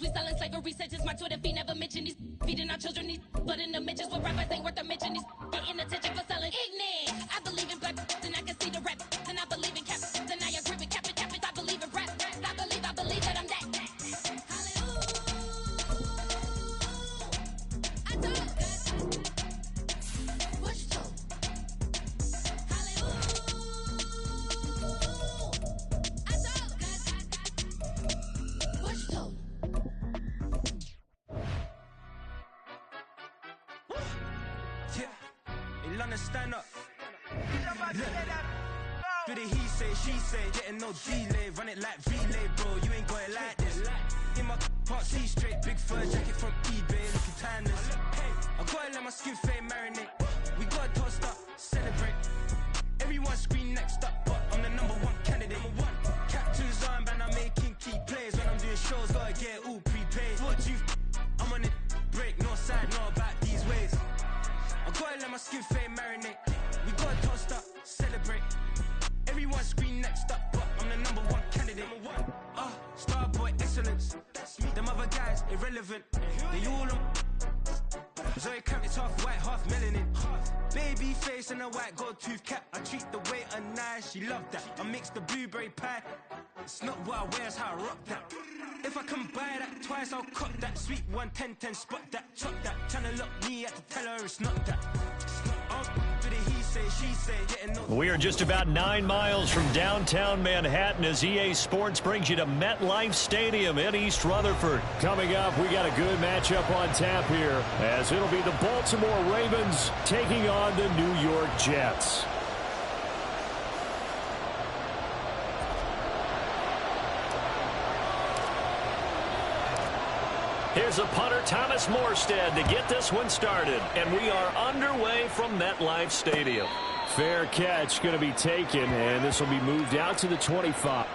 We selling slavery sentences. My Twitter feed never mention these. Feeding our children these. But in the mentions with rappers ain't worth a mention. These getting attention for selling ignorant. I believe in black and I can see the rap. And I believe in cap. And I agree with cap. I believe in rap. I believe that I'm that. Hallelujah. I told God. What you told? Hallelujah. I told God. What you told? Yeah, London stand up. Do the he say, she say, getting no delay, run it like relay, bro. You ain't got it like this. In my can't see straight, big fur jacket from eBay, looking timeless. I gotta let my skin fade marinate. We gotta toast up, celebrate. Everyone scream next up, but I'm the #1 candidate. Captain's armband, I'm making key plays. When I'm doing shows, gotta get it all prepaid. What you I'm on it, break, no side, no about these ways. I gotta let my skin fade marinate. We gotta toast up, celebrate. Everyone scream next up, but I'm the #1 candidate. Starboy excellence. Them other guys irrelevant. They all on. Zoe Camp is half white, half melanin. Baby face and a white gold tooth cap. I treat the waiter nice, she loved that. I mix the blueberry pie. It's not what I wear, it's how I rock that. If I can buy that twice, I'll cut that. Sweet 110, spot that, chop that. Tryna look me at the tell her it's not that. We are just about 9 miles from downtown Manhattan as EA Sports brings you to MetLife Stadium in East Rutherford. Coming up, we got a good matchup on tap here as it'll be the Baltimore Ravens taking on the New York Jets. Here's a punter, Thomas Morstead, to get this one started. And we are underway from MetLife Stadium. Fair catch going to be taken, and this will be moved out to the 25.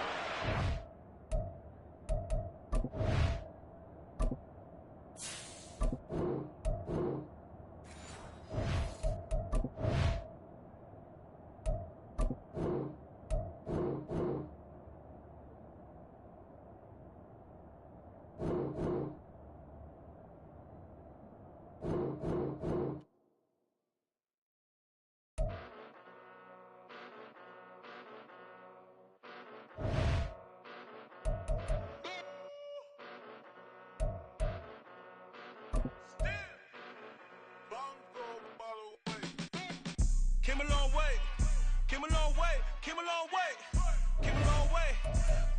Came a long way, came a long way, came a long way, came a long way,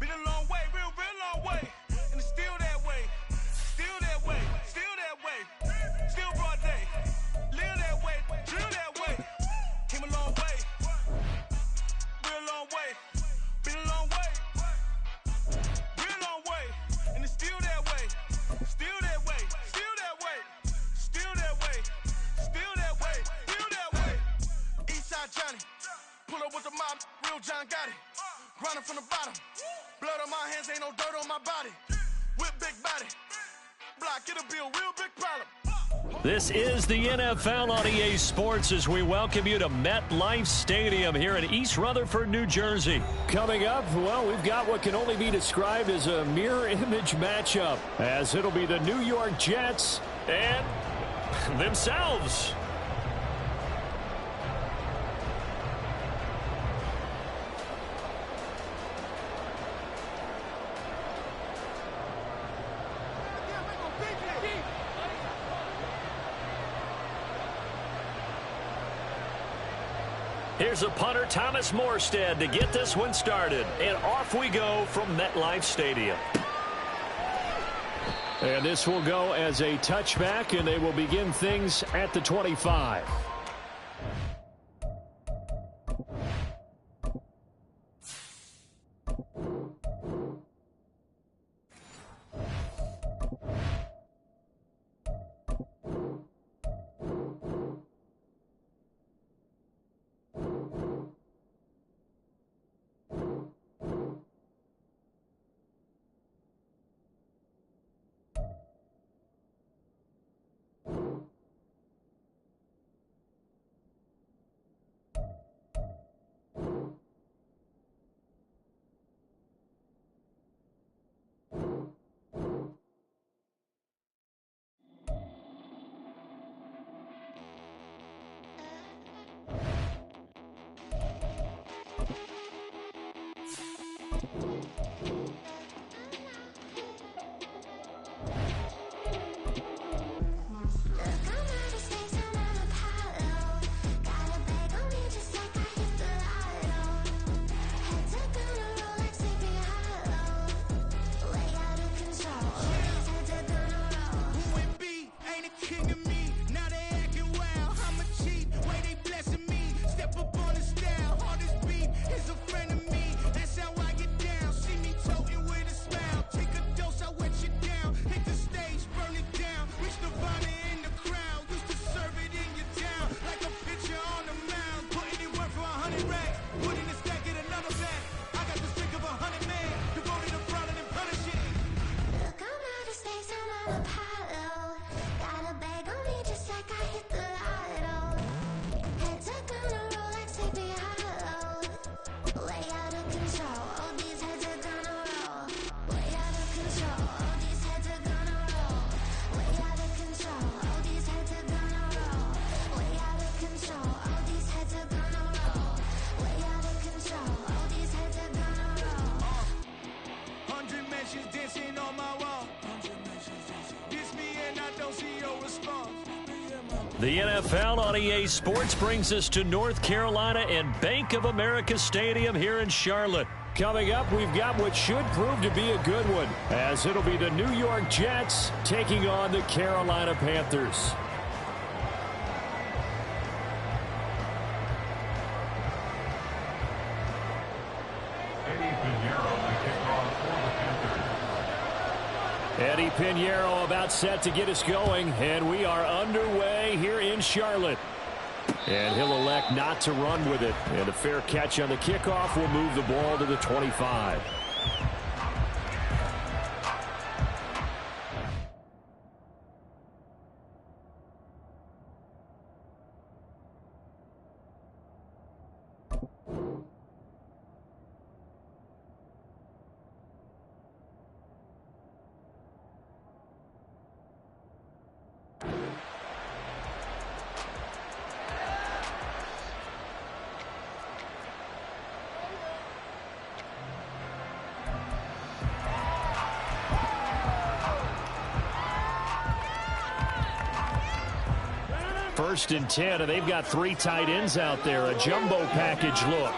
been a long way, real long way, and it's still that way, still that way, still that way, still broad day, live that way, drill that way, came a long way, real long way, been a long way, real long way, and it's still that way, still that way, still that way, still that way, still that way, still that way. Eastside Johnny, pull up with the mob, real John Gotti. Grinding from the bottom, blood on my hands, ain't no dirt on my body. With big body, block, it'll be a real big problem. This is the NFL on EA Sports as we welcome you to MetLife Stadium here in East Rutherford, New Jersey. Coming up, well, we've got what can only be described as a mirror image matchup as it'll be the New York Jets and themselves. Here's a punter, Thomas Morstead, to get this one started. And off we go from MetLife Stadium. And this will go as a touchback, and they will begin things at the 25. The NFL on EA Sports brings us to North Carolina and Bank of America Stadium here in Charlotte. Coming up, we've got what should prove to be a good one, as it'll be the New York Jets taking on the Carolina Panthers. Eddie Pinheiro about set to get us going, and we are underway here in Charlotte. And he'll elect not to run with it. And a fair catch on the kickoff will move the ball to the 25. First and 10, and they've got 3 tight ends out there. A jumbo package look.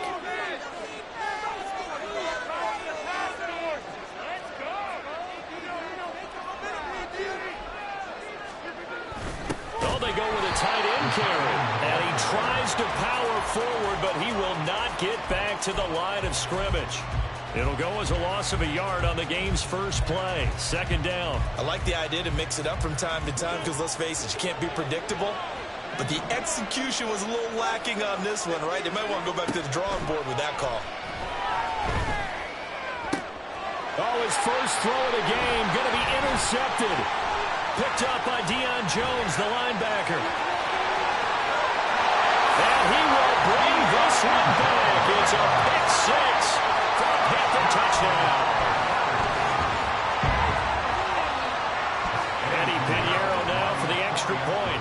Oh, they go with a tight end carry. And he tries to power forward, but he will not get back to the line of scrimmage. It'll go as a loss of a yard on the game's first play. Second down. I like the idea to mix it up from time to time because, let's face it, you can't be predictable. But the execution was a little lacking on this one, right? They might want to go back to the drawing board with that call. Oh, his first throw of the game going to be intercepted. Picked up by Deion Jones, the linebacker. And he will bring this one back. It's a pick six for a Panther touchdown. Eddie Pinheiro now for the extra point.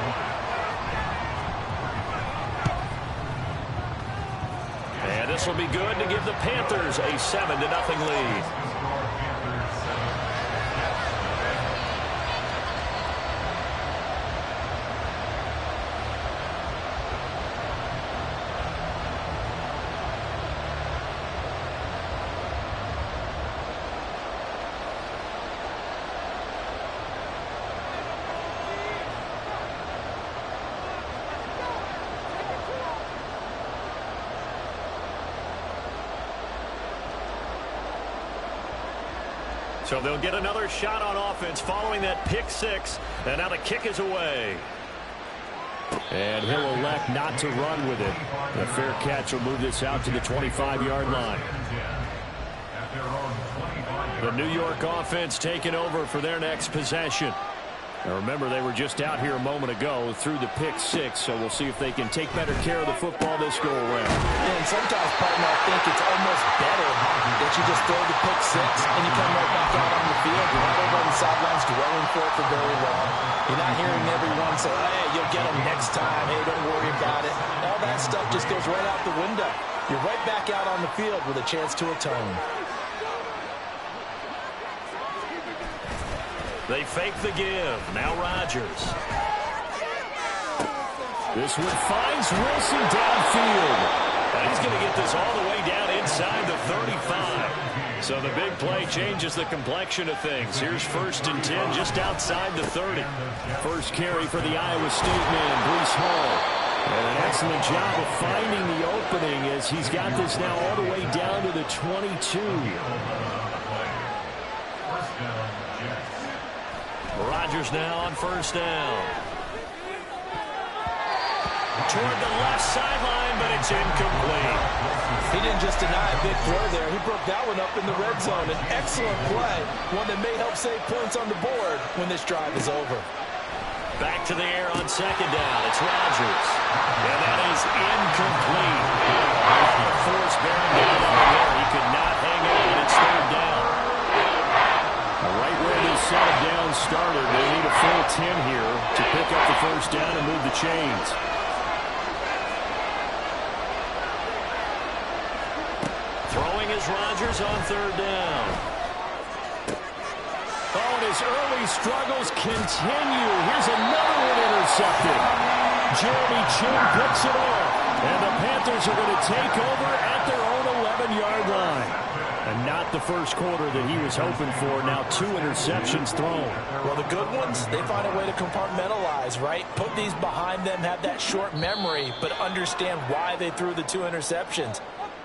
And this will be good to give the Panthers a 7-0 lead. So they'll get another shot on offense following that pick six. And now the kick is away. And he'll elect not to run with it. A fair catch will move this out to the 25-yard line. The New York offense taking over for their next possession. Now remember, they were just out here a moment ago through the pick six, so we'll see if they can take better care of the football this go-around. Yeah, and sometimes, partner, I think it's almost better that you just throw the pick six and you come right back out on the field. You're not over on the sidelines dwelling for it for very long. You're not hearing everyone say, hey, you'll get them next time. Hey, don't worry about it. All that stuff just goes right out the window. You're right back out on the field with a chance to atone. They fake the give. Now Rodgers. This one finds Wilson downfield. And he's going to get this all the way down inside the 35. So the big play changes the complexion of things. Here's 1st and 10 just outside the 30. First carry for the Iowa State man, Breece Hall. And an excellent job of finding the opening as he's got this now all the way down to the 22. Rodgers now on 1st down. Toward the left sideline, but it's incomplete. He didn't just deny a big throw there. He broke that one up in the red zone. An excellent play, one that may help save points on the board when this drive is over. Back to the air on 2nd down. It's Rodgers. And that is incomplete. The force bearing down on the air. He could not hang on. It's 3rd down. Right where this set of downs started, they need a full 10 here to pick up the 1st down and move the chains. Throwing is Rodgers on 3rd down. Oh, and his early struggles continue. Here's another one intercepted. Jeremy Chin picks it off. And the Panthers are going to take over at their own 11-yard line. And not the first quarter that he was hoping for. Now 2 interceptions thrown. Well, the good ones, they find a way to compartmentalize, right? Put these behind them, have that short memory, but understand why they threw the 2 interceptions.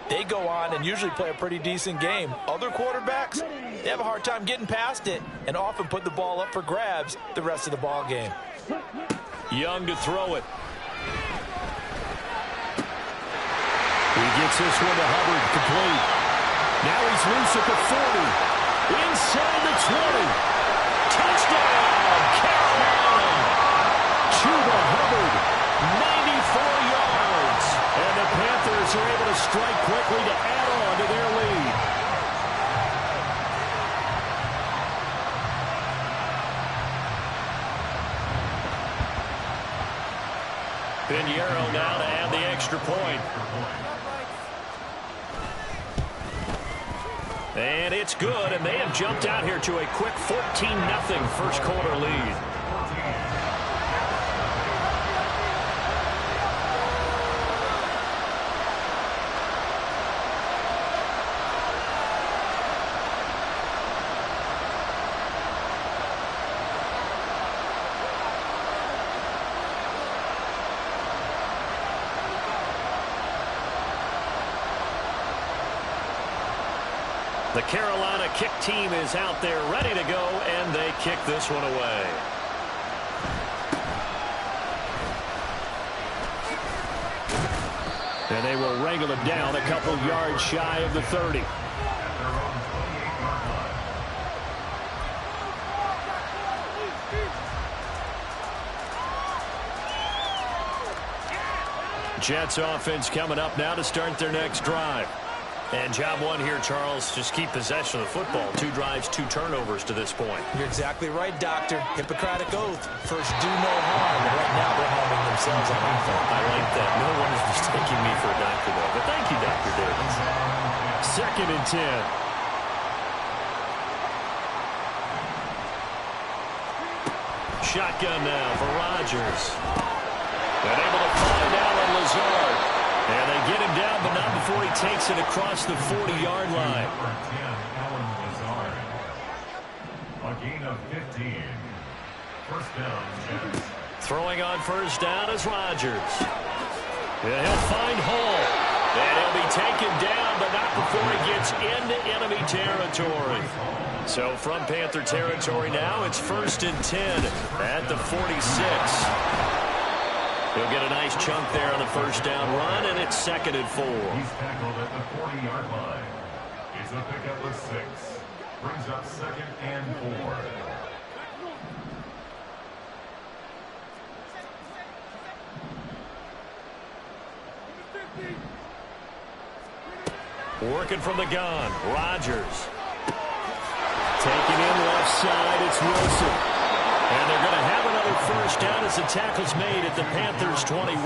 They go on and usually play a pretty decent game. Other quarterbacks, they have a hard time getting past it and often put the ball up for grabs the rest of the ball game. Young to throw it. He gets this one to Hubbard, complete. Now he's loose at the 40. Inside the 20. Touchdown, Carolina. Chuba Hubbard, 94 yards. And the Panthers are able to strike quickly to add on to their lead. Pinheiro now to add the extra point. And it's good, and they have jumped out here to a quick 14-0 first quarter lead. The Carolina kick team is out there ready to go, and they kick this one away. And they will wrangle it down a couple yards shy of the 30. Jets offense coming up now to start their next drive. And job one here, Charles, just keep possession of the football. 2 drives, 2 turnovers to this point. You're exactly right, Doctor. Hippocratic oath. First, do no harm. And right now, they're harming themselves on offense. I like that. No one is mistaking me for a doctor, though. But thank you, Dr. Davis. 2nd and 10. Shotgun now for Rodgers. And able to find Allen Lazard. And they get him down, but not before he takes it across the 40-yard line. A gain of 15. First down, Jets. Throwing on 1st down is Rodgers. And he'll find Hall. And he'll be taken down, but not before he gets into enemy territory. So from Panther territory now, it's 1st and 10 at the 46. He'll get a nice chunk there on the 1st down run, and it's 2nd and 4. He's tackled at the 40-yard line. It's a pickup of 6. Brings up 2nd and 4. Working from the gun, Rodgers. Taking in left side, it's Wilson. And they're going to have another 1st down as the tackle's made at the Panthers' 21.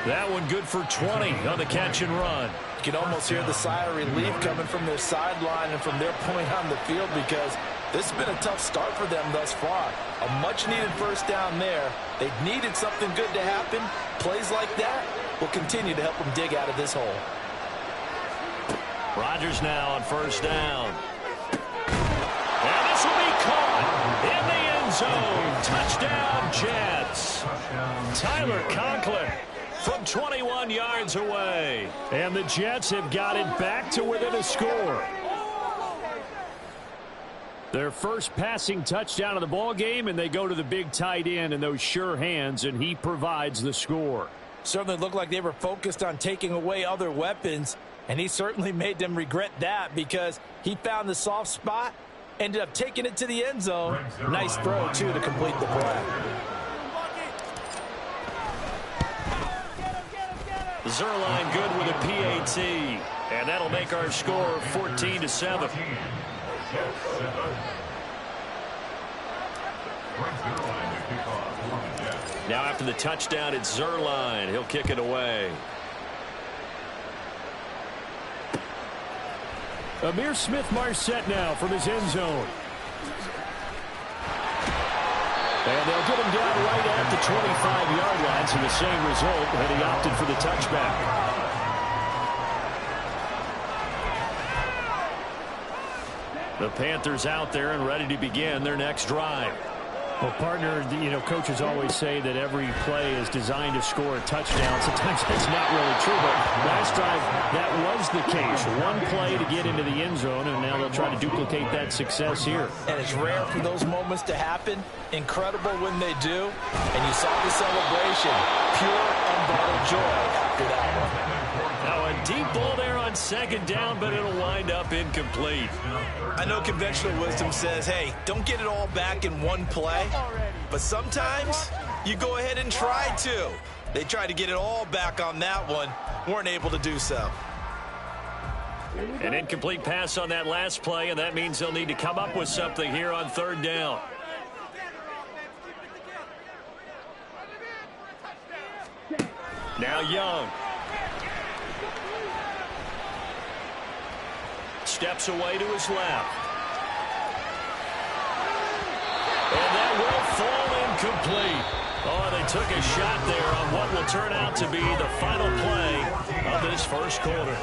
That one good for 20 on the catch and run. You can almost hear the sigh of relief coming from their sideline and from their point on the field because This has been a tough start for them thus far. A much-needed first down there. They needed something good to happen. Plays like that will continue to help them dig out of this hole. Rodgers now on first down. And this will be caught in the end zone. Touchdown, Jets. Tyler Conklin from 21 yards away. And the Jets have got it back to within a score. Their first passing touchdown of the ball game, and they go to the big tight end in those sure hands, and he provides the score. Certainly looked like they were focused on taking away other weapons, and he certainly made them regret that because he found the soft spot, ended up taking it to the end zone. Nice throw, too, to complete the play. Zerline good with a PAT, and that'll make our score 14-7. Now after the touchdown, it's Zerline. He'll kick it away. Amir Smith-Marset now from his end zone. And they'll get him down right at the 25-yard line, so the same result, and he opted for the touchback. The Panthers out there and ready to begin their next drive. Well, partner, coaches always say that every play is designed to score a touchdown. Sometimes that's not really true, but last drive, that was the case. One play to get into the end zone, and now they'll try to duplicate that success here. And it's rare for those moments to happen. Incredible when they do. And you saw the celebration. Pure, unbridled joy after that one. Now a deep ball there on second down, but it'll wind up incomplete. I know conventional wisdom says, hey, don't get it all back in one play. But sometimes you go ahead and try to. They tried to get it all back on that one. Weren't able to do so. An incomplete pass on that last play, and that means they'll need to come up with something here on third down. Now Young. Steps away to his left. And that will fall incomplete. Oh, they took a shot there on what will turn out to be the final play of this first quarter.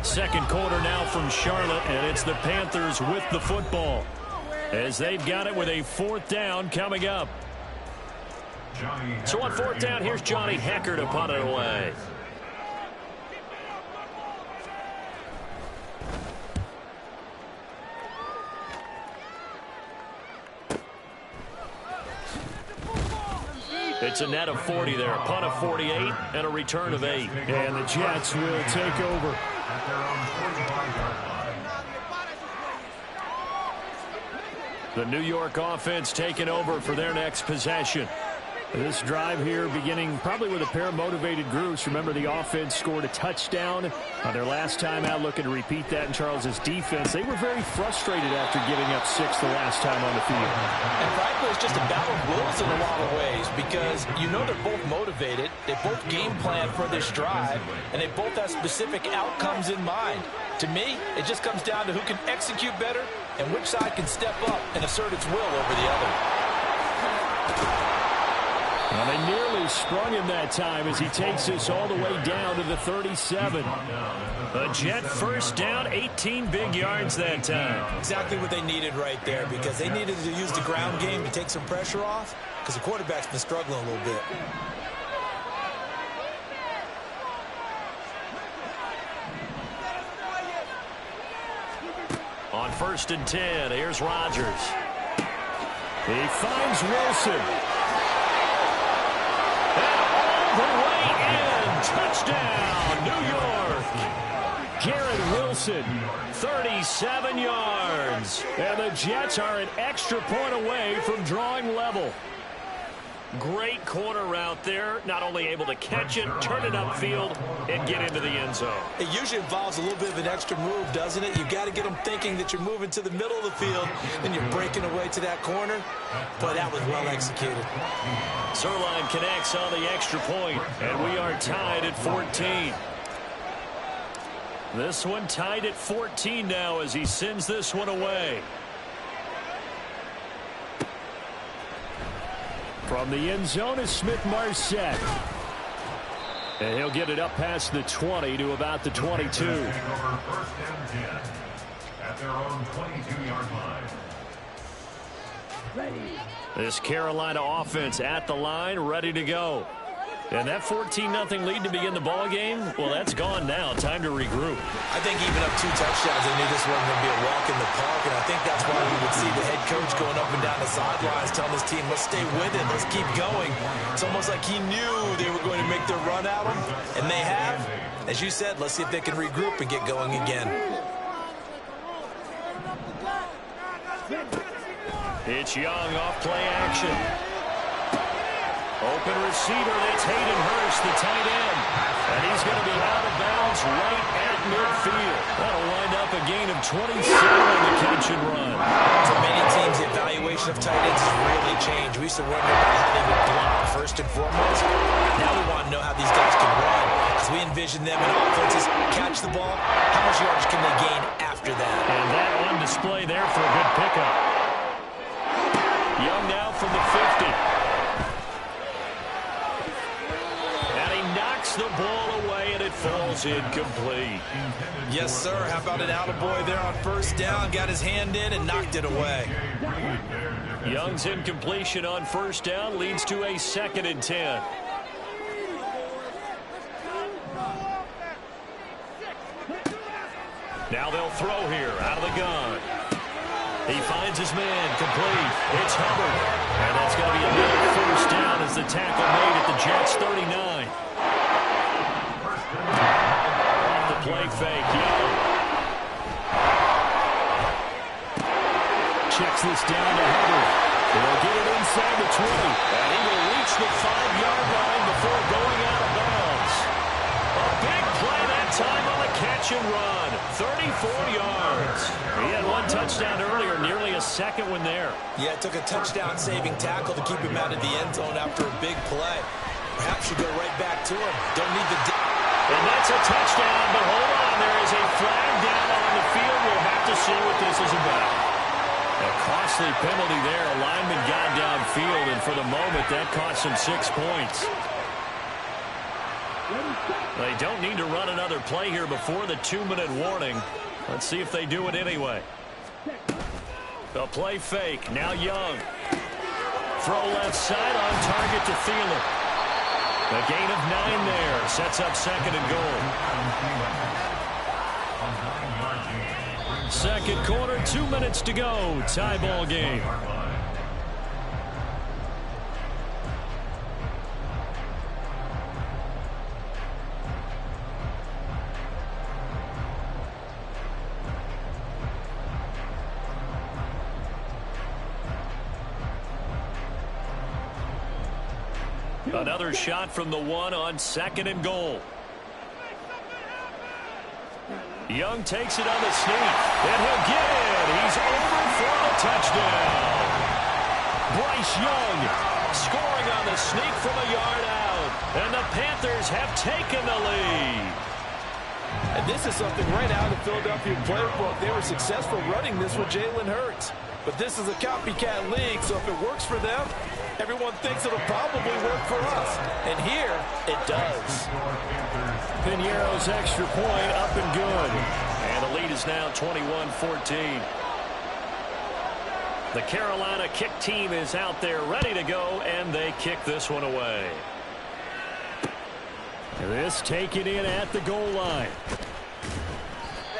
Second quarter now from Charlotte, and it's the Panthers with the football as they've got it with a fourth down coming up. So on fourth down, here's Johnny Hecker to punt it away. It's a net of 40 there, a punt of 48, and a return of 8. And the Jets will take over. The New York offense taking over for their next possession. This drive here beginning probably with a pair of motivated groups. Remember, the offense scored a touchdown on their last time out, looking to repeat that in Charles's defense. They were very frustrated after giving up 6 the last time on the field. And frankly, it's just a battle of wills in a lot of ways because they're both motivated. They both game plan for this drive, and they both have specific outcomes in mind. To me, it just comes down to who can execute better and which side can step up and assert its will over the other. Well, they nearly sprung him that time as he takes this all the way down to the 37. A Jet first down, 18 big yards that time. Exactly what they needed right there because they needed to use the ground game to take some pressure off because the quarterback's been struggling a little bit. On 1st and 10, here's Rodgers. He finds Wilson. The way in. Touchdown, New York. Garrett Wilson, 37 yards. And the Jets are an extra point away from drawing level. Great corner route there. Not only able to catch it, turn it upfield, and get into the end zone. It usually involves a little bit of an extra move, doesn't it? You've got to get them thinking that you're moving to the middle of the field, and you're breaking away to that corner. But that was well executed. Zerline connects on the extra point, and we are tied at 14. This one tied at 14 now as he sends this one away. From the end zone is Smith-Marset. And he'll get it up past the 20 to about the 22. First and 10 at their own 22-yard line. This Carolina offense at the line, ready to go. And that 14-0 lead to begin the ball game, well, that's gone now. Time to regroup. I think even up 2 touchdowns, they knew this wasn't going to be a walk in the park, and I think that's why we would see the head coach going up and down the sidelines telling his team, let's stay with it, let's keep going. It's almost like he knew they were going to make their run at him, and they have. As you said, let's see if they can regroup and get going again. It's Young off play action. Open receiver, that's Hayden Hurst, the tight end. And he's going to be out of bounds right at midfield. That'll wind up a gain of 27 on the catch and run. For many teams, the evaluation of tight ends has really changed. We used to wonder about how they would block first and foremost. Now we want to know how these guys can run. As we envision them in offenses, catch the ball, how much yardage can they gain after that? And that on display there for a good pickup. Young now from the 50. The ball away, and it falls incomplete. Yes, sir. How about an attaboy there on first down? Got his hand in and knocked it away. Young's incompletion on first down leads to a 2nd and 10. Now they'll throw here out of the gun. He finds his man, complete. It's Hubbard. And that's going to be another first down as the tackle made at the Jets' 39. Off the play fake, Young. Checks this down to Hubbard. He'll get it inside the 20. And he will reach the 5-yard line before going out of bounds. A big play that time on the catch and run. 34 yards. He had 1 touchdown earlier, nearly a 2nd one there. Yeah, it took a touchdown-saving tackle to keep him out of the end zone after a big play. Perhaps you go right back to him. Don't need the... And that's a touchdown, but hold on. There is a flag down on the field. We'll have to see what this is about. A costly penalty there. A lineman got downfield, and for the moment, that cost him 6 points. They don't need to run another play here before the 2-minute warning. Let's see if they do it anyway. The play fake. Now Young. Throw left side on target to Thielen. A gain of 9 there. Sets up 2nd and goal. 2nd quarter, 2 minutes to go. Tie ball game. Another shot from the 1 on 2nd and goal. Young takes it on the sneak, and he'll get it. He's over for the touchdown. Bryce Young scoring on the sneak from a yard out, and the Panthers have taken the lead. And this is something right out of the Philadelphia playbook. They were successful running this with Jalen Hurts. But this is a copycat league, so if it works for them, everyone thinks it'll probably work for us. And here, it does. Piñeiro's extra point up and good. And the lead is now 21-14. The Carolina kick team is out there ready to go, and they kick this one away. This taken in at the goal line.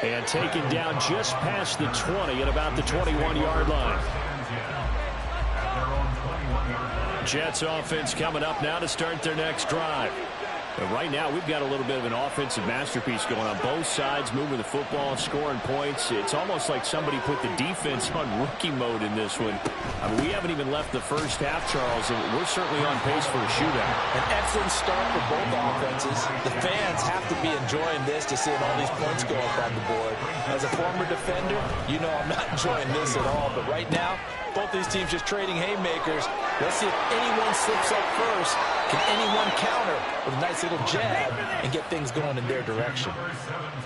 And taken down just past the 20 at about the 21-yard line. Jets offense coming up now to start their next drive. But right now, we've got a little bit of an offensive masterpiece going on both sides, moving the football, scoring points. It's almost like somebody put the defense on rookie mode in this one. I mean, we haven't even left the first half, Charles, and we're certainly on pace for a shootout. An excellent start for both offenses. The fans have to be enjoying this to seeing all these points go up on the board. As a former defender, you know I'm not enjoying this at all, but right now, Both these teams just trading haymakers. Let's see if anyone slips up first. Can anyone counter with a nice little jab and get things going in their direction?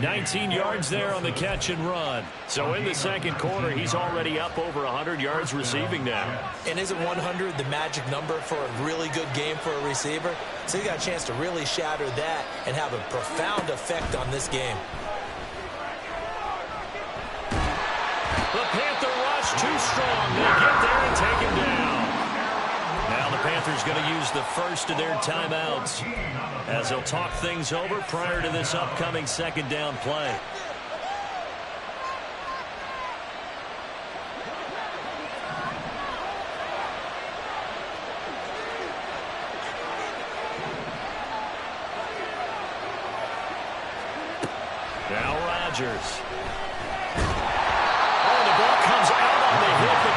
19 yards there on the catch and run. So in the second quarter, he's already up over 100 yards receiving now. And isn't 100 the magic number for a really good game for a receiver? So you got a chance to really shatter that and have a profound effect on this game. The Panther rush too strong. They get there and take him down. Now the Panthers going to use the first of their timeouts as they'll talk things over prior to this upcoming second down play. Now Rodgers.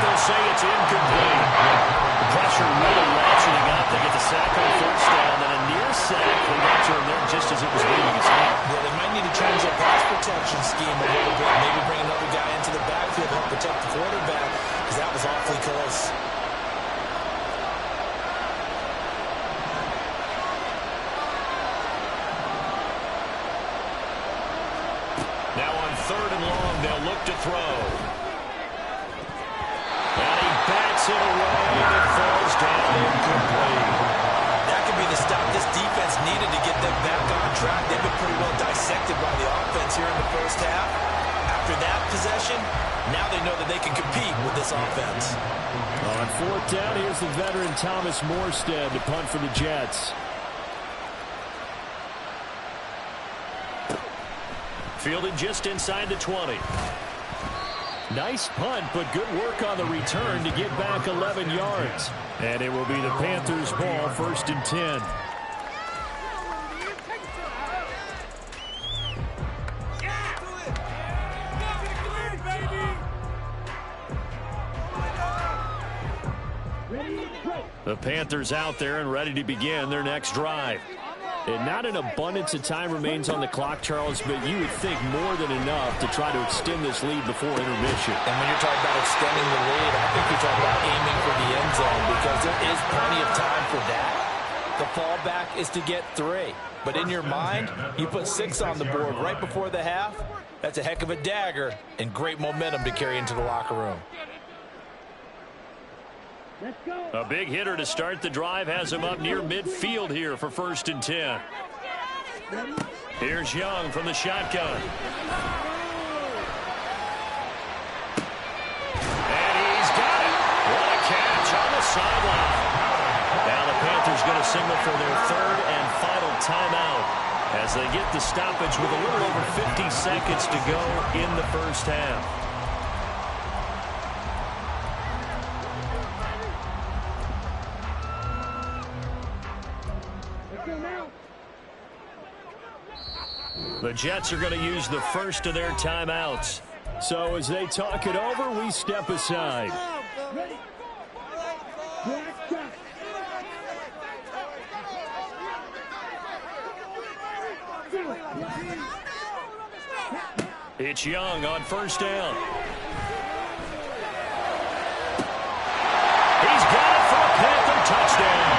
They'll say it's incomplete. The pressure really ratcheting up. They get the sack on first down, then a near sack. They got to him there just as it was leaving his hand. Yeah, they might need to change their pass protection scheme a little bit. Maybe bring another guy into the backfield to help protect the quarterback, because that was awfully close. Now on 3rd and long, they'll look to throw. Bats it away, and it falls down incomplete. That could be the stop this defense needed to get them back on track. They've been pretty well dissected by the offense here in the first half. After that possession, now they know that they can compete with this offense. On 4th down, here's the veteran Thomas Morstead to punt for the Jets. Fielded just inside the 20. Nice punt, but good work on the return to get back 11 yards. And it will be the Panthers' ball, 1st and 10. The Panthers out there and ready to begin their next drive. And not an abundance of time remains on the clock, Charles, but you would think more than enough to try to extend this lead before intermission. And when you're talking about extending the lead, I think you're talking about aiming for the end zone, because there is plenty of time for that. The fallback is to get 3. But in your mind, you put 6 on the board right before the half. That's a heck of a dagger and great momentum to carry into the locker room. A big hitter to start the drive has him up near midfield here for 1st and 10. Here's Young from the shotgun. And he's got it. What a catch on the sideline. Now the Panthers going to signal for their 3rd and final timeout as they get the stoppage with a little over 50 seconds to go in the first half. The Jets are going to use the first of their timeouts. So as they talk it over, we step aside. It's Young on 1st down. He's got it for a Panther touchdown.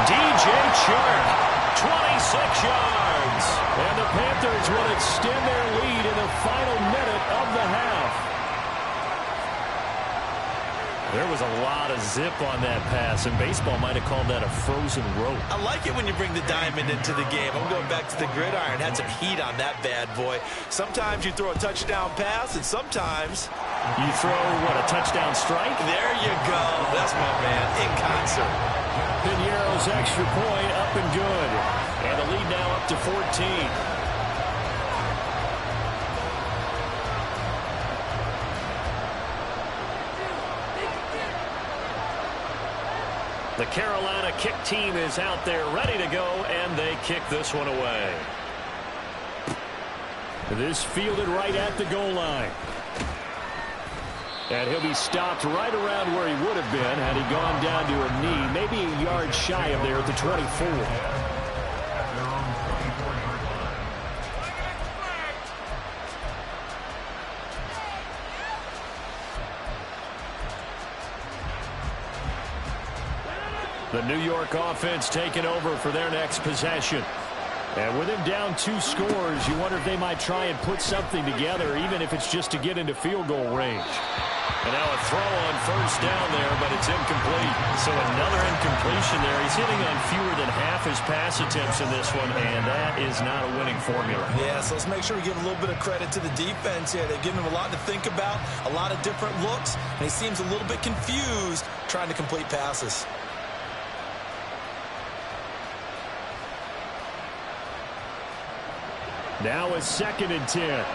DJ Chark, 26 yards. And the Panthers will extend their lead in the final minute of the half. There was a lot of zip on that pass, and baseball might have called that a frozen rope. I like it when you bring the diamond into the game. I'm going back to the gridiron. Had some heat on that bad boy. Sometimes you throw a touchdown pass, and sometimes you throw, what, a touchdown strike? There you go. That's my man, in concert. Piñeiro's extra point up and good. And the lead now up to 14. The Carolina kick team is out there ready to go, and they kick this one away. This fielded right at the goal line. And he'll be stopped right around where he would have been had he gone down to a knee, maybe a yard shy of there at the 24. The New York offense taking over for their next possession. And with him down 2 scores, you wonder if they might try and put something together, even if it's just to get into field goal range. And now a throw on first down there, but it's incomplete. So another incompletion there. He's hitting on fewer than half his pass attempts in this one, and that is not a winning formula. Yeah, so let's make sure we give a little bit of credit to the defense here. They've given him a lot to think about, a lot of different looks, and he seems a little bit confused trying to complete passes. Now a 2nd and 10.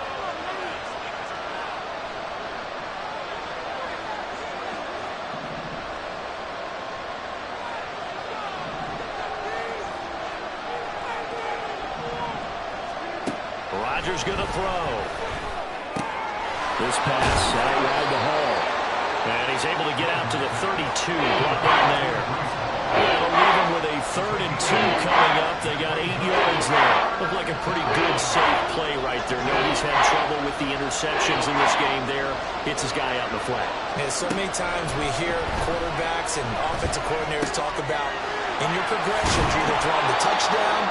Rodgers going to throw. This pass out wide the hole. And he's able to get out to the 32. Brought down there. That'll leave him with a 3rd and 2 coming up. They got 8 yards there. Looked like a pretty good, safe play right there. Nobody's had trouble with the interceptions in this game there. Hits his guy out in the flat. Yeah, so many times we hear quarterbacks and offensive coordinators talk about in your progressions, you're either throwing the touchdown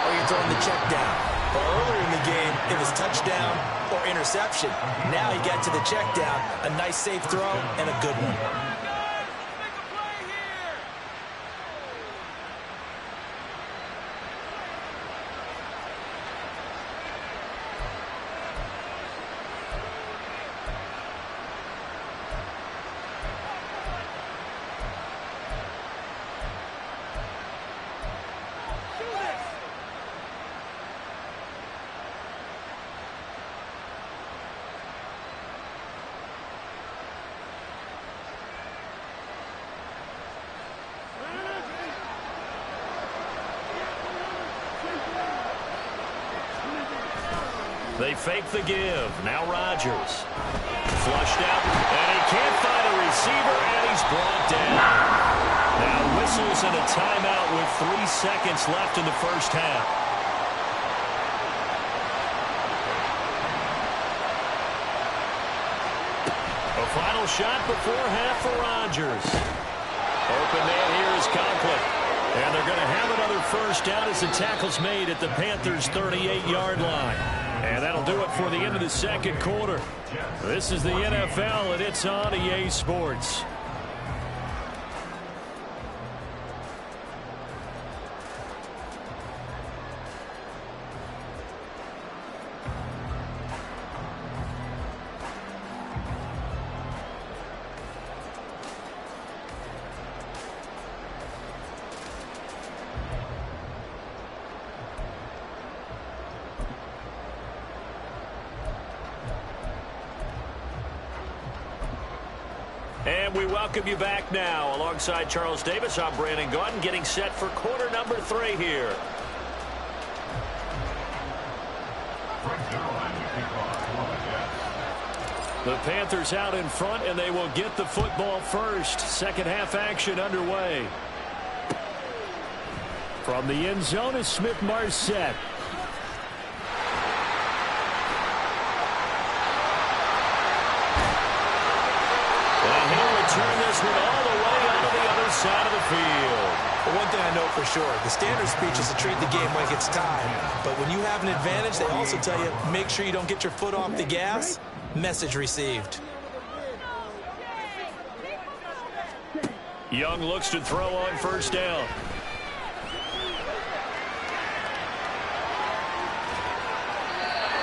or you're throwing the check down. But earlier in the game, it was touchdown or interception. Now you got to the check down, a nice safe throw, and a good one. They fake the give. Now Rodgers. Flushed out, and he can't find a receiver, and he's brought down. Now whistles and a timeout with 3 seconds left in the first half. A final shot before half for Rodgers. Open man here is Conklin. And they're going to have another first down as the tackle's made at the Panthers' 38-yard line. And that'll do it for the end of the second quarter. This is the NFL, and it's on EA Sports. And we welcome you back now. Alongside Charles Davis, I'm Brandon Gaudin, getting set for quarter number 3 here. The Panthers out in front, and they will get the football first. Second half action underway. From the end zone is Smith-Marset. Turn this one all the way onto the other side of the field. But one thing I know for sure, the standard speech is to treat the game like it's tied. But when you have an advantage, they also tell you, make sure you don't get your foot off the gas. Message received. Young looks to throw on first down.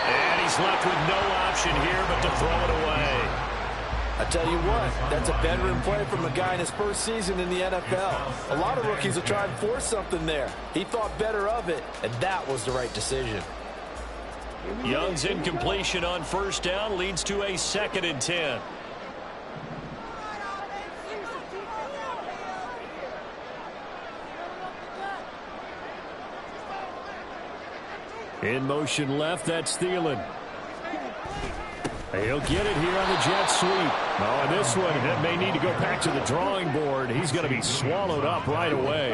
And he's left with no option here but to throw it away. I tell you what, that's a veteran play from a guy in his first season in the NFL. A lot of rookies will try and force something there. He thought better of it, and that was the right decision. Young's incompletion on first down leads to a 2nd and 10. In motion left, that's Thielen. He'll get it here on the jet sweep. Oh, and this one, that may need to go back to the drawing board. He's going to be swallowed up right away.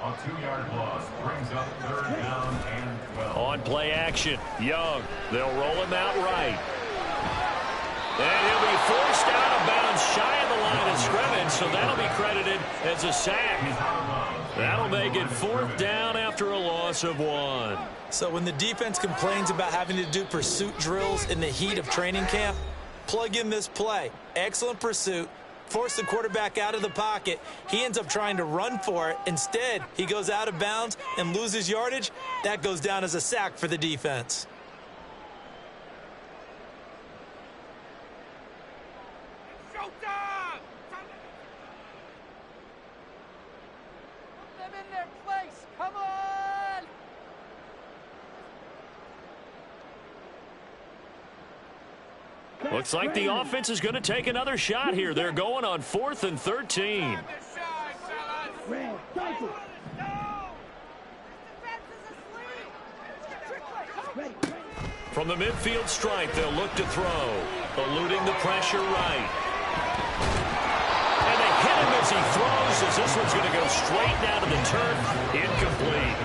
A 2-yard loss brings up 3rd down and 12. On play action, Young. They'll roll him out right. And he'll be forced out of bounds shy of the line of scrimmage, so that'll be credited as a sack. That'll make it 4th down after a loss of 1. So when the defense complains about having to do pursuit drills in the heat of training camp, plug in this play. Excellent pursuit. Force the quarterback out of the pocket. He ends up trying to run for it. Instead, he goes out of bounds and loses yardage. That goes down as a sack for the defense. Looks like the offense is going to take another shot here. They're going on 4th and 13. From the midfield stripe, they'll look to throw. Eluding the pressure right. And they hit him as he throws, as this one's going to go straight down to the turf. Incomplete.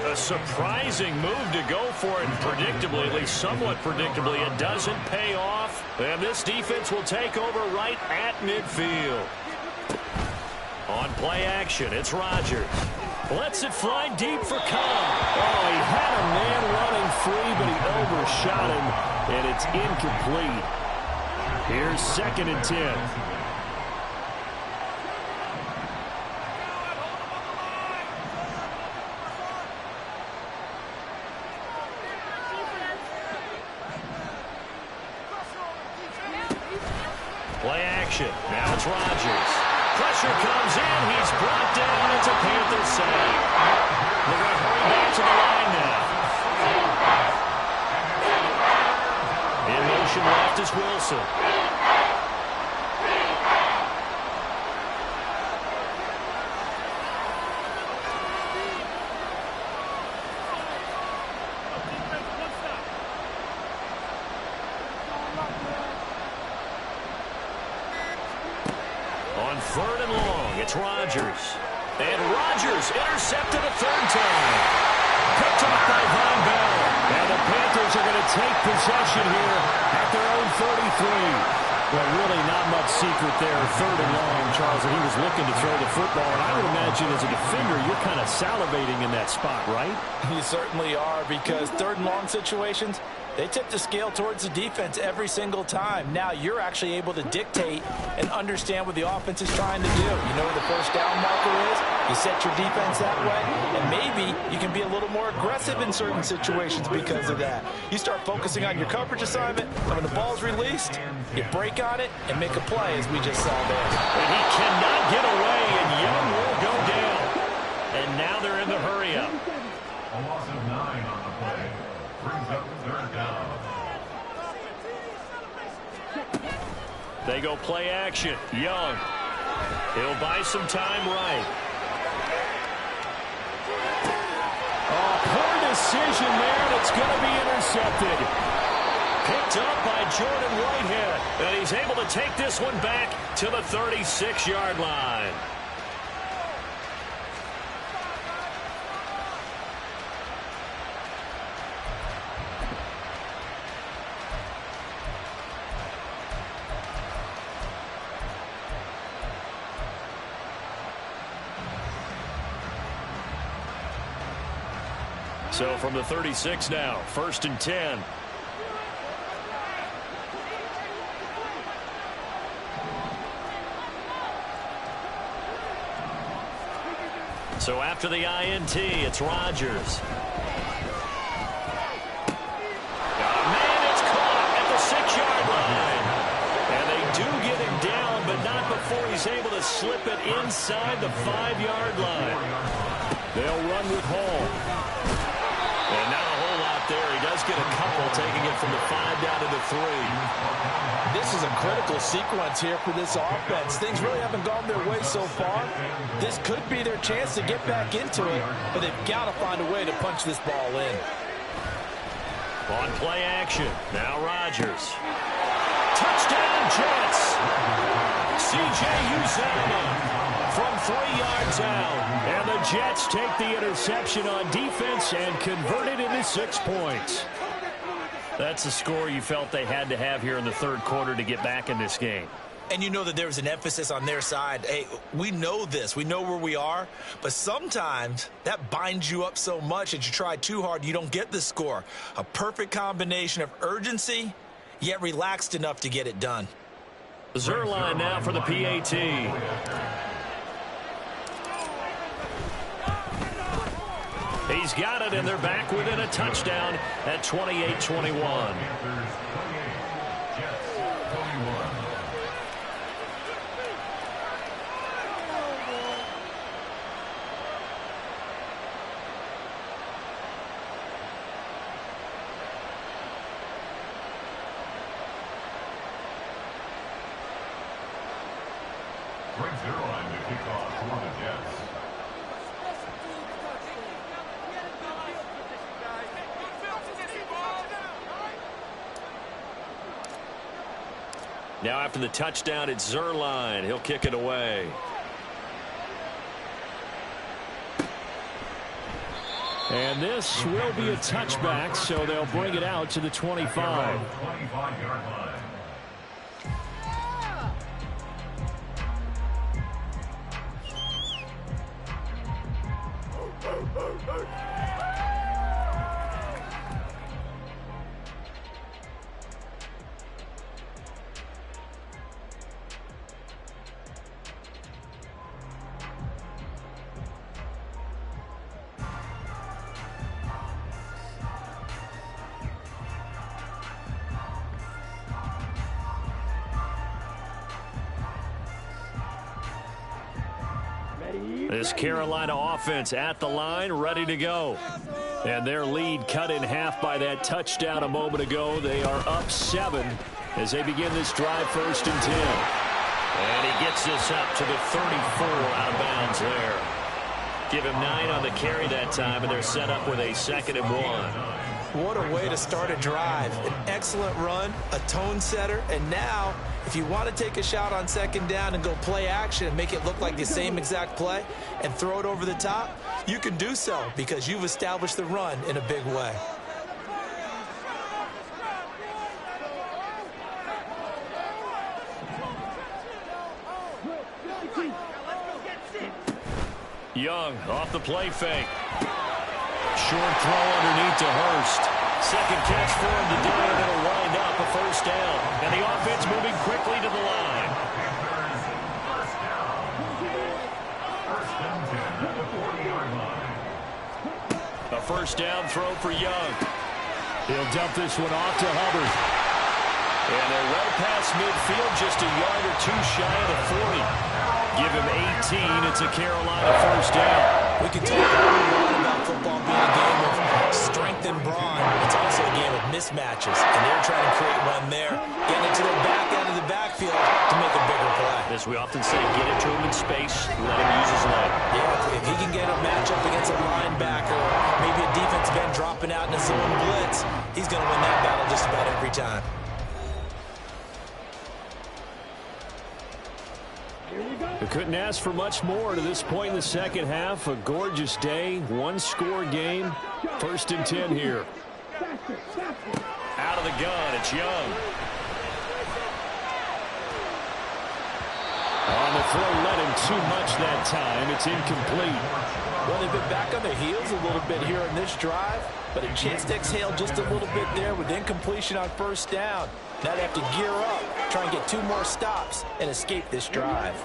A surprising move to go for it, and predictably, at least somewhat predictably, it doesn't pay off. And this defense will take over right at midfield. On play action, it's Rodgers. Lets it fly deep for Cobb. Oh, he had a man running free, but he overshot him, and it's incomplete. Here's 2nd and 10. Play action. Now it's Rodgers. Pressure comes in. He's brought down. It's a Panther sack. They're going to hurry back to the line now. In motion left is Wilson. On 3rd and long, it's Rodgers. And Rodgers intercepted a 3rd time. Picked off by Von Bell. And the Panthers are going to take possession here at their own 33. Well, really not much secret there. 3rd and long, Charles, and he was looking to throw the football. And I would imagine as a defender, you're kind of salivating in that spot, right? You certainly are, because 3rd and long situations, they tip the scale towards the defense every single time. Now you're actually able to dictate and understand what the offense is trying to do. You know where the first down marker is. You set your defense that way, and maybe you can be a little more aggressive in certain situations because of that. You start focusing on your coverage assignment, and when the ball's released, you break on it and make a play, as we just saw there. And he cannot get away, and Young will go down. And now they're in the hurry-up. A loss of 9 on the play. Brings up 3rd down. They go play action. Young. He'll buy some time right. Oh, poor decision there, and it's going to be intercepted. Picked up by Jordan Whitehead. And he's able to take this one back to the 36-yard line. So from the 36 now, 1st and 10. So after the INT, it's Rodgers. Man, it's caught at the 6-yard line. And they do get him down, but not before he's able to slip it inside the 5-yard line. They'll run with Hall. And not a whole lot there. He does get a couple, taking it from the 5 down to the 3. This is a critical sequence here for this offense. Things really haven't gone their way so far. This could be their chance to get back into it, but they've got to find a way to punch this ball in. On play action, now Rodgers. Touchdown, Jets! C.J. Uzomah from 3 yards out. And the Jets take the interception on defense and convert it into 6 points. That's the score you felt they had to have here in the 3rd quarter to get back in this game. And you know that there's an emphasis on their side. Hey, we know this. We know where we are. But sometimes that binds you up so much that you try too hard, you don't get the score. A perfect combination of urgency, yet relaxed enough to get it done. Zerline now for the PAT. He's got it, and they're back within a touchdown at 28-21. Brings Zerline to kick off for the Jets. Now after the touchdown, it's Zerline. He'll kick it away. And this will be a touchback, so they'll bring it out to the 25. 25-yard line. This Carolina offense at the line, ready to go. And their lead cut in half by that touchdown a moment ago. They are up 7 as they begin this drive, 1st and 10. And he gets this up to the 34 out of bounds there. Give him 9 on the carry that time, and they're set up with a 2nd and 1. What a way to start a drive. An excellent run, a tone setter, and now if you want to take a shot on 2nd down and go play action and make it look like the same exact play and throw it over the top, you can do so because you've established the run in a big way. Young off the play fake. Short throw underneath to Hurst. 2nd catch for him today, and it'll wind up a 1st down. And the offense moving quickly to the line. A 1st down throw for Young. He'll dump this one off to Hubbard. And they're well past midfield, just a yard or 2 shy of the 40. Give him 18. It's a Carolina 1st down. We can talk all we want about football being a game of strength and brawn. It's also a game of mismatches, and they're trying to create one there, getting it to the back end of the backfield to make a bigger play. As we often say, get it to him in space, let him use his leg. Yeah, if he can get a matchup against a linebacker, maybe a defensive end dropping out in a zone blitz, he's going to win that battle just about every time. We couldn't ask for much more to this point in the 2nd half. A gorgeous day, 1-score game. 1st and 10 here. Out of the gun, it's Young. On the throw, let him too much that time. It's incomplete. Well, they've been back on their heels a little bit here in this drive, but a chance to exhale just a little bit there with incompletion on 1st down. Now they have to gear up, try and get 2 more stops, and escape this drive.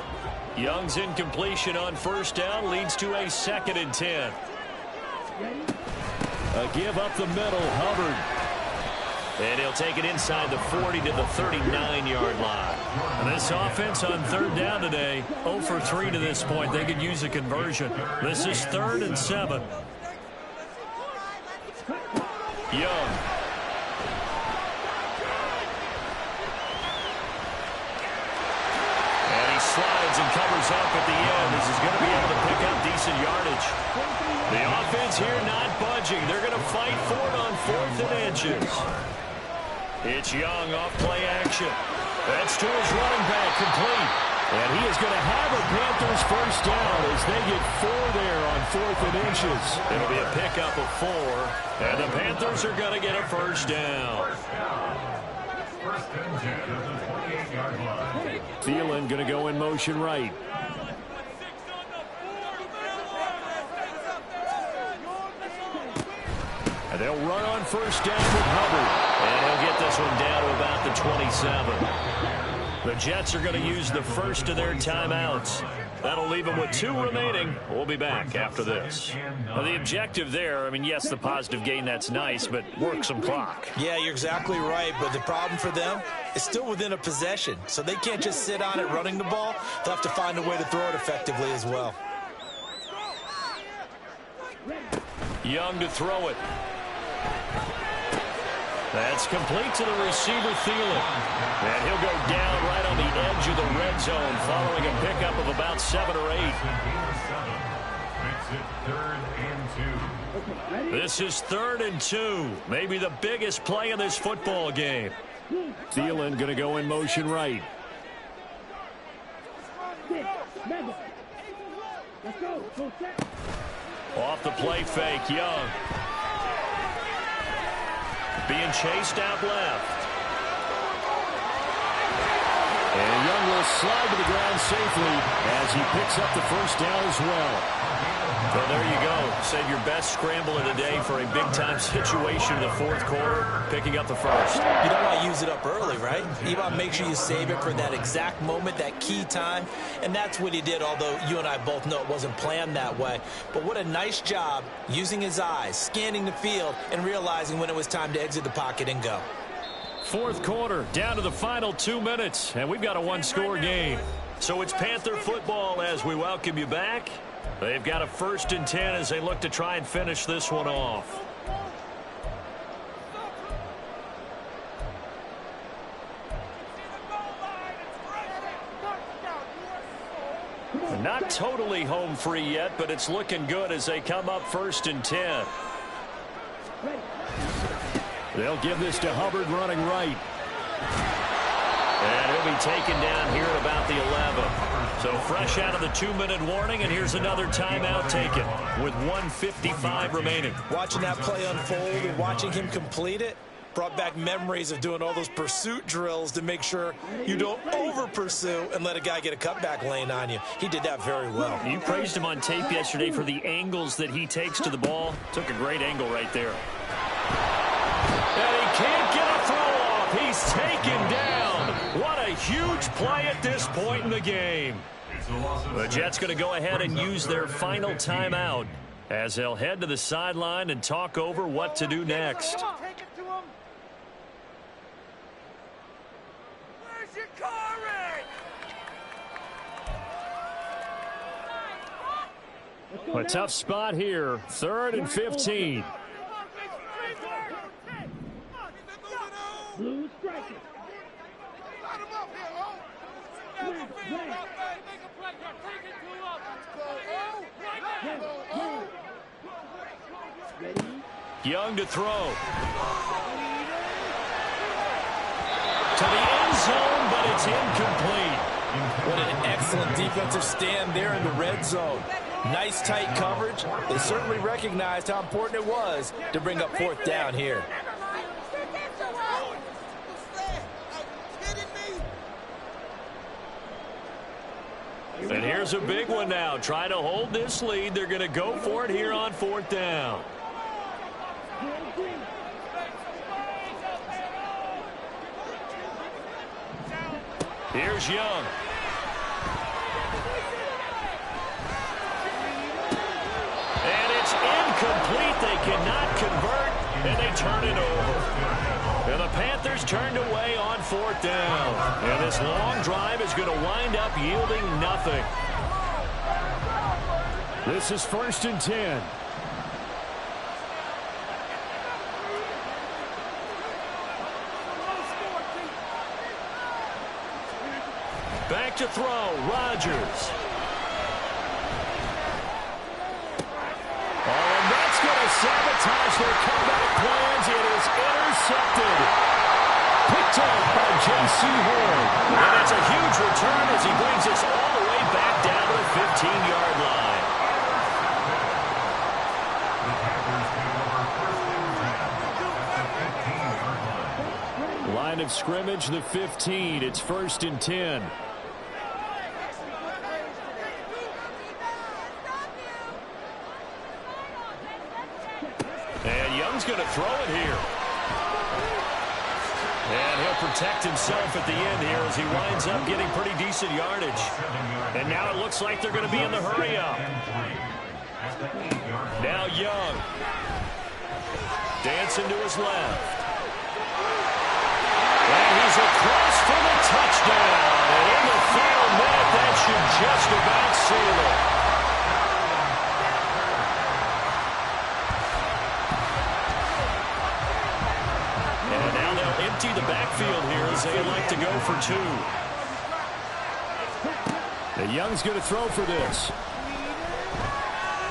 Young's incompletion on 1st down leads to a 2nd and 10. A give up the middle, Hubbard. And he'll take it inside the 40 to the 39-yard line. And this offense on 3rd down today, 0 for 3 to this point. They could use a conversion. This is 3rd and 7. Young. And he slides and covers up at the end. This is going to be able to pick up decent yardage. The offense here not budging. They're going to fight for it on 4th and inches. It's Young off play action. That's to his running back, complete. And he is going to have a Panthers 1st down as they get 4 there on 4th and inches. It'll be a pickup of 4, and the Panthers are going to get a 1st down. First and 10 at the 28-yard line. Thielen going to go in motion right. And they'll run on first down with Hubbard. And he'll get this one down to about the 27. The Jets are going to use the first of their timeouts. That'll leave them with 2 remaining. We'll be back after this. Well, the objective there, I mean, yes, the positive gain, that's nice, but work some clock. Yeah, you're exactly right, but the problem for them is still within a possession, so they can't just sit on it running the ball. They'll have to find a way to throw it effectively as well. Young to throw it. That's complete to the receiver, Thielen. And he'll go down right on the edge of the red zone following a pickup of about 7 or 8. Makes it 3rd and 2. This is 3rd and 2. Maybe the biggest play in this football game. Thielen going to go in motion right. Off the play fake, Young. Being chased out left. And Young will slide to the ground safely as he picks up the first down as well. Well, there you go. Save your best scramble of the day for a big-time situation in the 4th quarter, picking up the first. You don't want to use it up early, right? You want to make sure you save it for that exact moment, that key time. And that's what he did, although you and I both know it wasn't planned that way. But what a nice job using his eyes, scanning the field, and realizing when it was time to exit the pocket and go. 4th quarter, down to the final 2 minutes, and we've got a 1-score game. So it's Panther football as we welcome you back. They've got a 1st and 10 as they look to try and finish this one off. Not totally home free yet, but it's looking good as they come up 1st and 10. They'll give this to Hubbard running right. And he'll be taken down here at about the 11. So fresh out of the 2-minute warning, and here's another timeout taken with 1:55 remaining. Watching that play unfold and watching him complete it brought back memories of doing all those pursuit drills to make sure you don't over-pursue and let a guy get a cutback lane on you. He did that very well. You praised him on tape yesterday for the angles that he takes to the ball. Took a great angle right there. And he can't get a throw off. He's taken down. What a huge play at this point in the game. The Jets going to go ahead and use their final timeout as they'll head to the sideline and talk over what to do next. Where's your car at? A tough spot here. 3rd and 15. Blue striker. Young to throw. To the end zone, but it's incomplete. What an excellent defensive stand there in the red zone. Nice tight coverage. They certainly recognized how important it was to bring up 4th down here. And here's a big one now. Trying to hold this lead. They're going to go for it here on 4th down. Here's Young. And it's incomplete. They cannot convert, and they turn it over. And the Panthers turned away on 4th down. And this long drive is going to wind up yielding nothing. This is 1st and 10. Back to throw, Rodgers. Oh, and that's going to sabotage their comeback plans. It is intercepted. Picked up by J.C. Horn. And it's a huge return as he brings us all the way back down to the 15-yard line. Line of of scrimmage, the 15. It's 1st and 10. And Young's going to throw it here. And he'll protect himself at the end here as he winds up getting pretty decent yardage. And now it looks like they're going to be in the hurry-up. Now Young. Dancing to his left. And he's across for the touchdown. And in the final minute, that should just about seal it. And now they'll empty the backfield here as they like to go for 2. And Young's going to throw for this.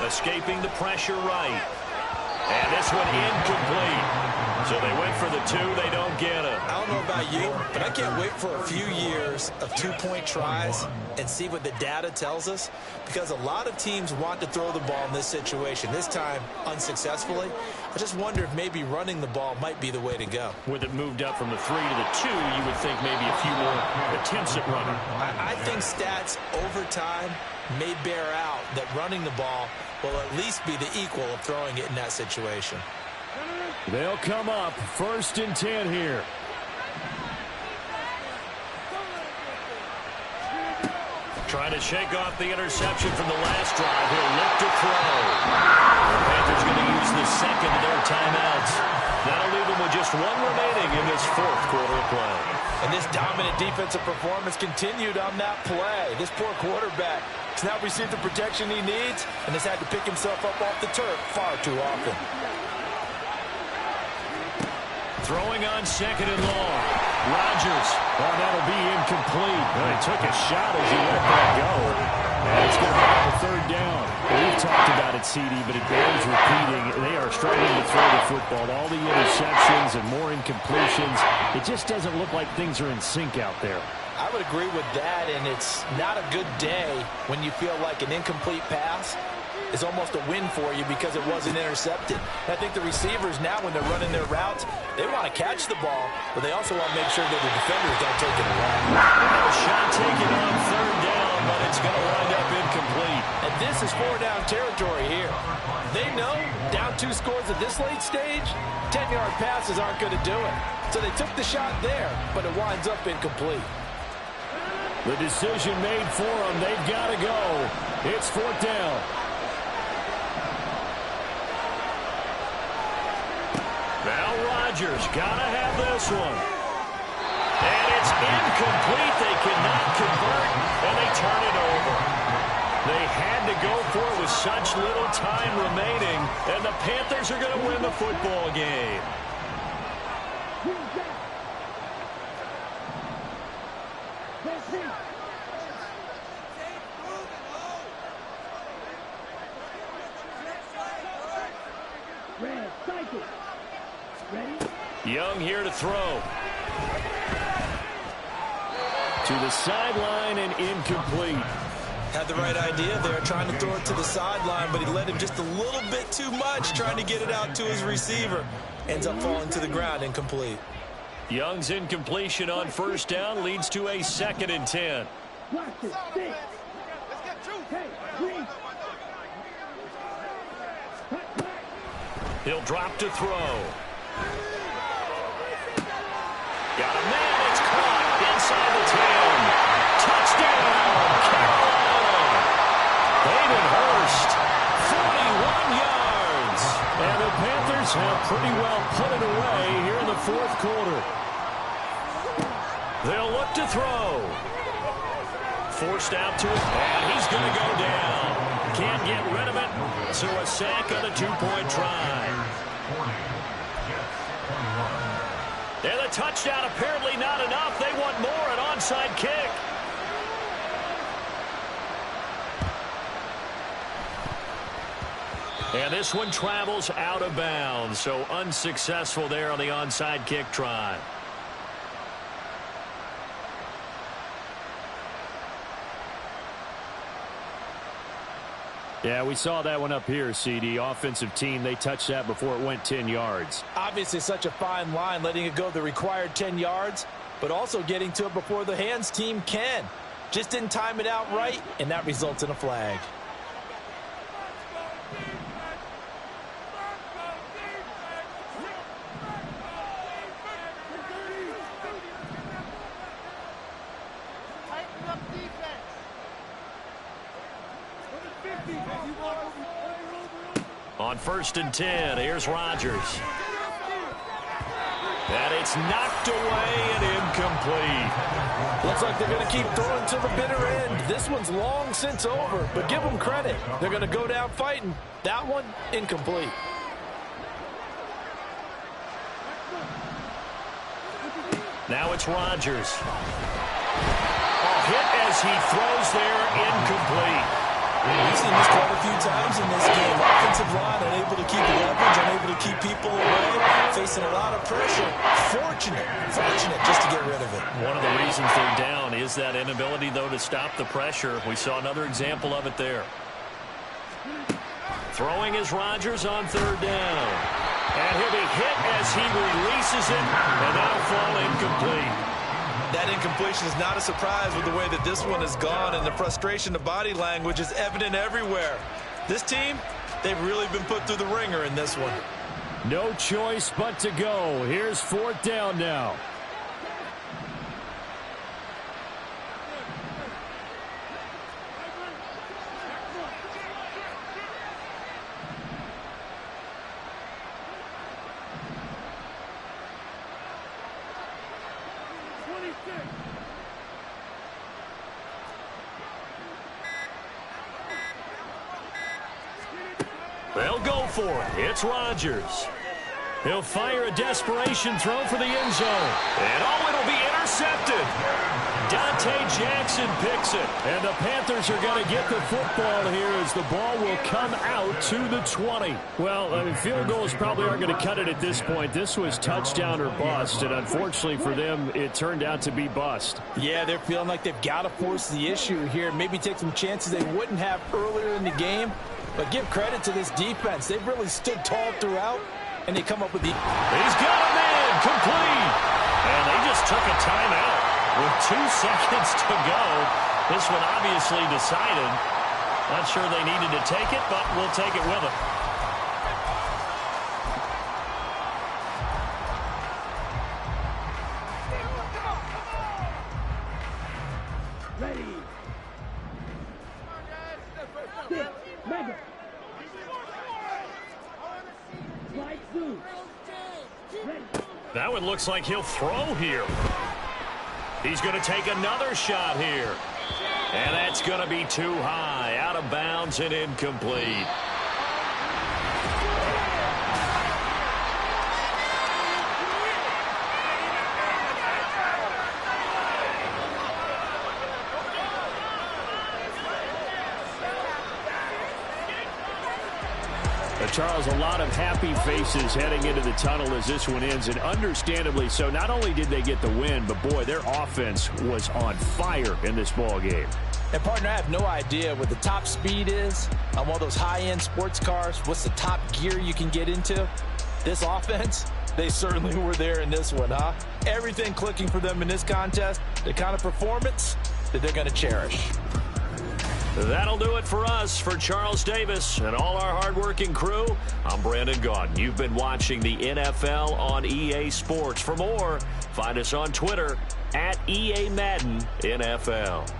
Escaping the pressure right. And this one incomplete. So they went for the 2. They don't get it. I don't know about you, but I can't wait for a few years of 2-point tries and see what the data tells us, because a lot of teams want to throw the ball in this situation, this time unsuccessfully. I just wonder if maybe running the ball might be the way to go. With it moved up from the 3 to the 2, you would think maybe a few more attempts at running. I think stats over time may bear out that running the ball will at least be the equal of throwing it in that situation. They'll come up 1st and 10 here. Trying to shake off the interception from the last drive. He'll look to throw. The Panthers going to use the second of their timeouts. That'll leave them with just 1 remaining in this 4th quarter of play. And this dominant defensive performance continued on that play. This poor quarterback has now received the protection he needs and has had to pick himself up off the turf far too often. Throwing on 2nd and long. Rodgers. Oh, that'll be incomplete. Well, he took a shot as he let that go. And it's going to be a 3rd down. Well, we've talked about it, CD, but it bears repeating. They are struggling to throw the football. All the interceptions and more incompletions. It just doesn't look like things are in sync out there. I would agree with that, and it's not a good day when you feel like an incomplete pass is almost a win for you because it wasn't intercepted. And I think the receivers now, when they're running their routes, they want to catch the ball, but they also want to make sure that the defenders don't take it away. A shot taken on 3rd down, but it's going to wind up incomplete. And this is 4-down territory here. They know down 2 scores at this late stage, 10-yard passes aren't going to do it. So they took the shot there, but it winds up incomplete. The decision made for them. They've got to go. It's 4th down. Now Rodgers got to have this one. And it's incomplete. They cannot convert, and they turn it over. They had to go for it with such little time remaining, and the Panthers are going to win the football game. Young here to throw. To the sideline and incomplete. Had the right idea there, trying to throw it to the sideline, but he let him just a little bit too much, trying to get it out to his receiver. Ends up falling to the ground, incomplete. Young's incompletion on 1st down leads to a 2nd and 10. He'll drop to throw. Got a man. It's caught inside the 10. Touchdown, Carolina. Hayden Hurst, 41 yards. And the Panthers have pretty well put it away here in the 4th quarter. They'll look to throw. Forced out to it, and he's going to go down. Can't get rid of it, so a sack on a 2-point try. And the touchdown apparently not enough. They want more, an onside kick. And this one travels out of bounds, so unsuccessful there on the onside kick try. Yeah, we saw that one up here, CD. Offensive team, they touched that before it went 10 yards. Obviously such a fine line, letting it go the required 10 yards, but also getting to it before the hands team can. Just didn't time it out right, and that results in a flag. On 1st and 10, here's Rodgers. And it's knocked away and incomplete. Looks like they're going to keep throwing to the bitter end. This one's long since over, but give them credit. They're going to go down fighting. That one, incomplete. Now it's Rodgers. A hit as he throws there, incomplete. We've seen this quite a few times in this game. Offensive line unable to keep leverage, unable to keep people away, facing a lot of pressure. Fortunate just to get rid of it. One of the reasons they're down is that inability, though, to stop the pressure. We saw another example of it there. Throwing is Rodgers on 3rd down. And he'll be hit as he releases it, and that'll fall incomplete. That incompletion is not a surprise with the way that this one has gone, and the frustration of body language is evident everywhere. This team, they've really been put through the ringer in this one. No choice but to go. Here's 4th down now. They'll go for it. It's Rodgers. He'll fire a desperation throw for the end zone. And it'll be intercepted. Dante Jackson picks it. And the Panthers are going to get the football here as the ball will come out to the 20. Well, field goals probably aren't going to cut it at this point. This was touchdown or bust, and unfortunately for them, it turned out to be bust. Yeah, they're feeling like they've got to force the issue here. Maybe take some chances they wouldn't have earlier in the game. But give credit to this defense. They've really stood tall throughout, and they come up with the... He's got a man, complete. And they just took a timeout with 2 seconds to go. This one obviously decided. Not sure they needed to take it, but we'll take it with them. That one looks like he'll throw here. He's going to take another shot here. And that's going to be too high, out of bounds and incomplete. Charles, a lot of happy faces heading into the tunnel as this one ends, and understandably so. Not only did they get the win, but boy, their offense was on fire in this ball game. And partner, I have no idea what the top speed is on one of those high-end sports cars. What's the top gear you can get into? This offense, they certainly were there in this one, huh? Everything clicking for them in this contest, the kind of performance that they're going to cherish. That'll do it for us. For Charles Davis and all our hardworking crew, I'm Brandon Gaudin. You've been watching the NFL on EA Sports. For more, find us on Twitter at EA Madden NFL.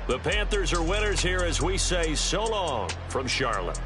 The Panthers are winners here as we say so long from Charlotte.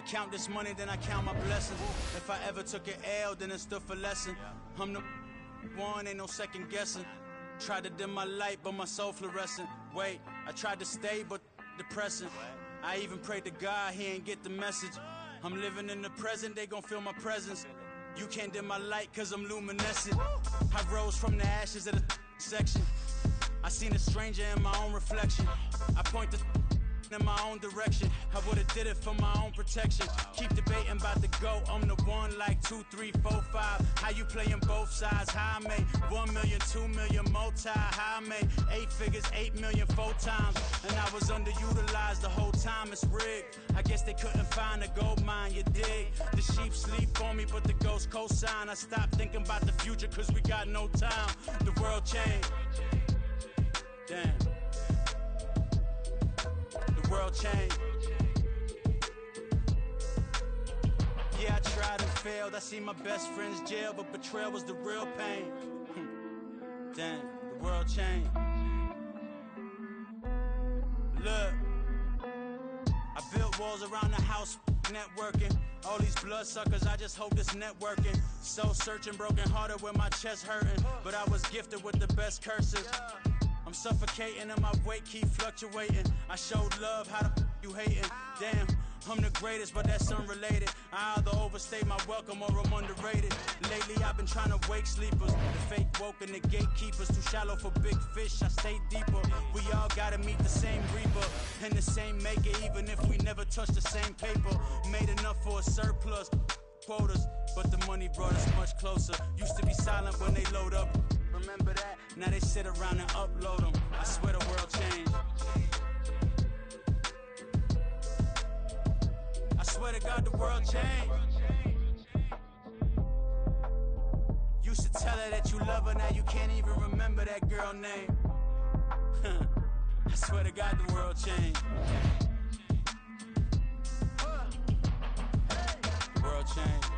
I count this money, then I count my blessings. If I ever took an L, then it stood for lesson. I'm the one, ain't no second guessing. Tried to dim my light, but my soul fluorescent. Wait, I tried to stay, but depressing. I even prayed to God, he ain't get the message. I'm living in the present, they gon' feel my presence. You can't dim my light, cause I'm luminescent. I rose from the ashes of the section. I seen a stranger in my own reflection. I point the in my own direction. I would've did it for my own protection. Keep debating about the GOAT. I'm the one like 2, 3, 4, 5. How you playing both sides? How I made 1 million, 2 million, multi. How I made 8 figures, 8 million, 4 times. And I was underutilized the whole time. It's rigged. I guess they couldn't find a gold mine, you dig? The sheep sleep on me, but the ghost co-sign. I stopped thinking about the future, cause we got no time. The world changed. Damn. The world changed. Yeah, I tried and failed. I seen my best friends jail, but betrayal was the real pain. Damn, the world changed. Look, I built walls around the house, networking. All these bloodsuckers, I just hope this networking. Soul searching, broken hearted with my chest hurting. But I was gifted with the best curses. I'm suffocating and my weight keep fluctuating. I showed love, how the you hating? Damn, I'm the greatest, but that's unrelated. I either overstay my welcome or I'm underrated. Lately I've been trying to wake sleepers. The fake woke and the gatekeepers. Too shallow for big fish, I stay deeper. We all gotta meet the same reaper and the same maker, even if we never touch the same paper. Made enough for a surplus quotas, but the money brought us much closer. Used to be silent when they load up. Remember that? Now they sit around and upload them. I swear the world changed. I swear to God the world changed. Used to tell her that you love her, now you can't even remember that girl name. I swear to God the world changed. The world changed.